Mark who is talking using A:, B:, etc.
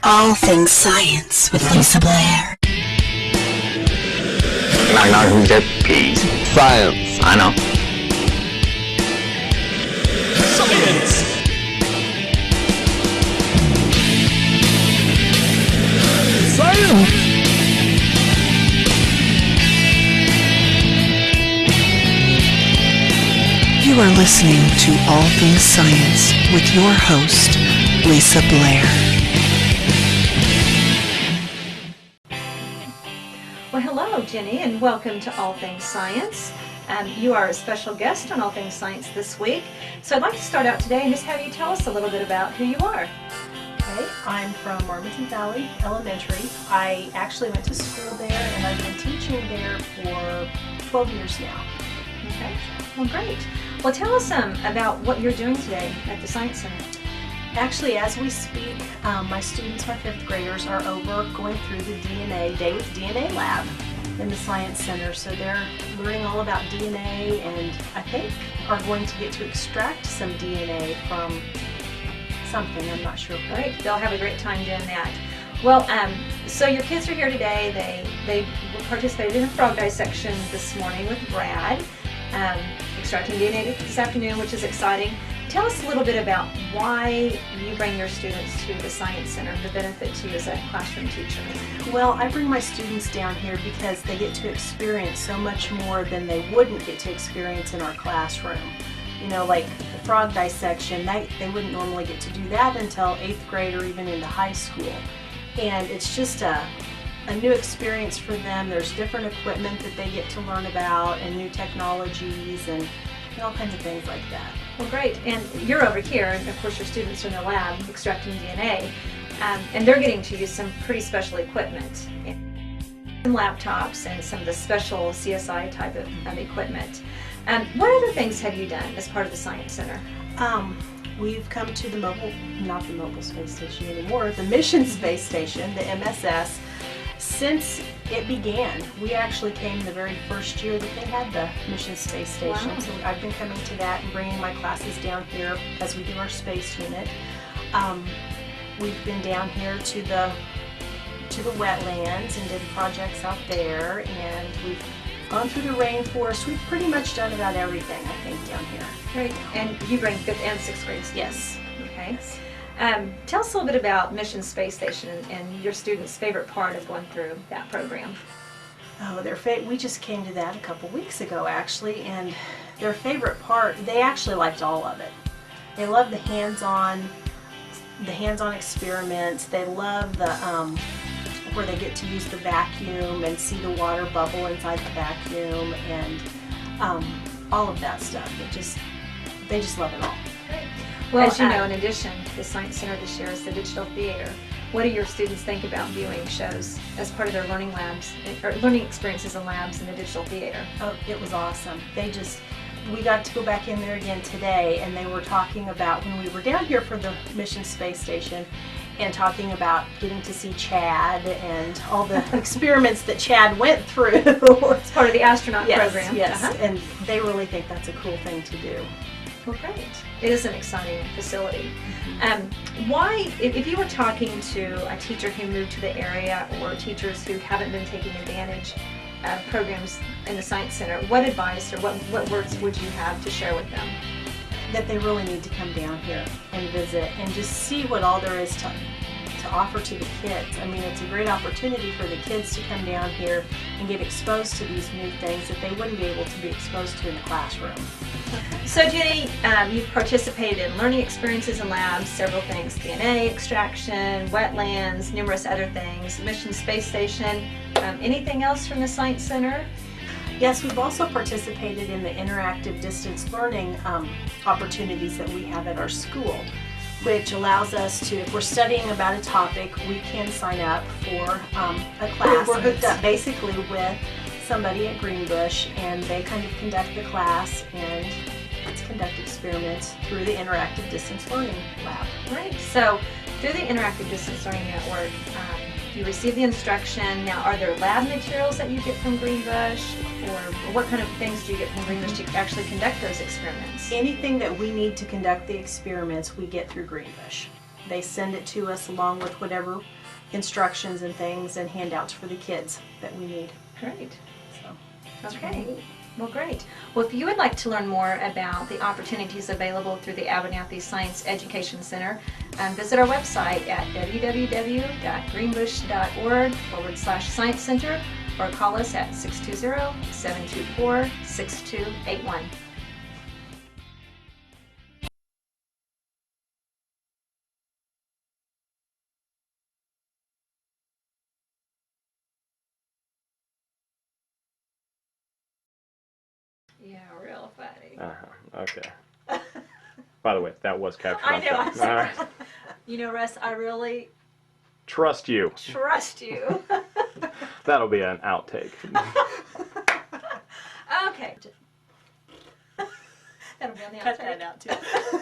A: All Things Science with Lisa Blair.
B: Knock, knock, who's that? Peace. Science. I know.
C: Science! Science!
A: You are listening to All Things Science with your host, Lisa Blair.
D: Well, hello, Jenny, and welcome to All Things Science. You are a special guest on All Things Science this week. So I'd like to start out today and just have you tell us a little bit about who you are.
E: Okay, I'm from Marmaton Valley Elementary. I actually went to school there and I've been teaching there for 12 years now.
D: Okay, well, great. Well, tell us about what you're doing today at the Science Center.
E: Actually, as we speak, my students, my fifth graders, are over going through the Day with DNA lab in the Science Center. So they're learning all about DNA and I think are going to get to extract some DNA from something, I'm not sure.
D: Great, they'll have a great time doing that. Well, so your kids are here today. They participated in a frog dissection this morning with Brad, extracting DNA this afternoon, which is exciting. Tell us a little bit about why you bring your students to the Science Center, the benefit to you as a classroom teacher.
E: Well, I bring my students down here because they get to experience so much more than they wouldn't get to experience in our classroom. You know, like the frog dissection, they wouldn't normally get to do that until 8th grade or even into high school. And it's just a new experience for them. There's different equipment that they get to learn about and new technologies and all kinds of things like that.
D: Well, great. And you're over here, and of course your students are in the lab extracting DNA, and they're getting to use some pretty special equipment, and laptops and some of the special CSI type of equipment. What other things have you done as part of the Science Center?
E: We've come to the not the mobile space station anymore, the mission space station, the MSS. Since it began, we actually came the very first year that they had the mission space station.
D: Wow.
E: So I've been coming to that and bringing my classes down here as we do our space unit. We've been down here to the wetlands and did projects out there, and we've gone through the rainforest. We've pretty much done about everything, I think, down here.
D: Great. And you bring 5th and 6th grades?
E: Yes.
D: Okay.
E: Yes.
D: Tell us a little bit about Mission Space Station and your students' favorite part of going through that program.
E: Oh, we just came to that a couple weeks ago, actually, and their favorite part, they actually liked all of it. They love the hands-on experiments. They love the where they get to use the vacuum and see the water bubble inside the vacuum and all of that stuff. They just love it all.
D: Well, as you know, in addition, the Science Center this year is the digital theater. What do your students think about viewing shows as part of their learning labs, or learning experiences in labs in the digital theater?
E: Oh, it was awesome. We got to go back in there again today, and they were talking about when we were down here for the Mission Space Station and talking about getting to see Chad and all the experiments that Chad went through.
D: It's part of the astronaut program.
E: Yes, and they really think that's a cool thing to do.
D: Well, great. It is an exciting facility. Why, if you were talking to a teacher who moved to the area or teachers who haven't been taking advantage of programs in the Science Center, what advice or what words would you have to share with them?
E: That they really need to come down here and visit and just see what all there is to offer to the kids. I mean, it's a great opportunity for the kids to come down here and get exposed to these new things that they wouldn't be able to be exposed to in the classroom.
D: So Jenny, you've participated in learning experiences in labs, several things, DNA extraction, wetlands, numerous other things, Mission Space Station. Anything else from the Science Center?
E: Yes, we've also participated in the interactive distance learning opportunities that we have at our school, which allows us to, if we're studying about a topic, we can sign up for a class. We're hooked up basically with somebody at Greenbush, and they kind of conduct the class and let's conduct experiments through the interactive distance learning lab.
D: Right. So through the interactive distance learning network, you receive the instruction. Now, are there lab materials that you get from Greenbush, or what kind of things do you get from Greenbush to actually conduct those experiments?
E: Anything that we need to conduct the experiments, we get through Greenbush. they send it to us along with whatever instructions and things and handouts for the kids that we need.
D: Great.
E: So,
D: Okay. Well, great. Well, if you would like to learn more about the opportunities available through the Abernathy Science Education Center, visit our website at www.greenbush.org/Science Center or call us at 620-724-6281. Yeah, real funny.
F: Okay. By the way, that was captured
D: I
F: on
D: know.
F: film. All right.
D: You know, Russ, I really
F: Trust you.
D: trust you.
F: That'll be an outtake.
D: Okay. That'll be on the
E: cut
D: outside.
E: that out too.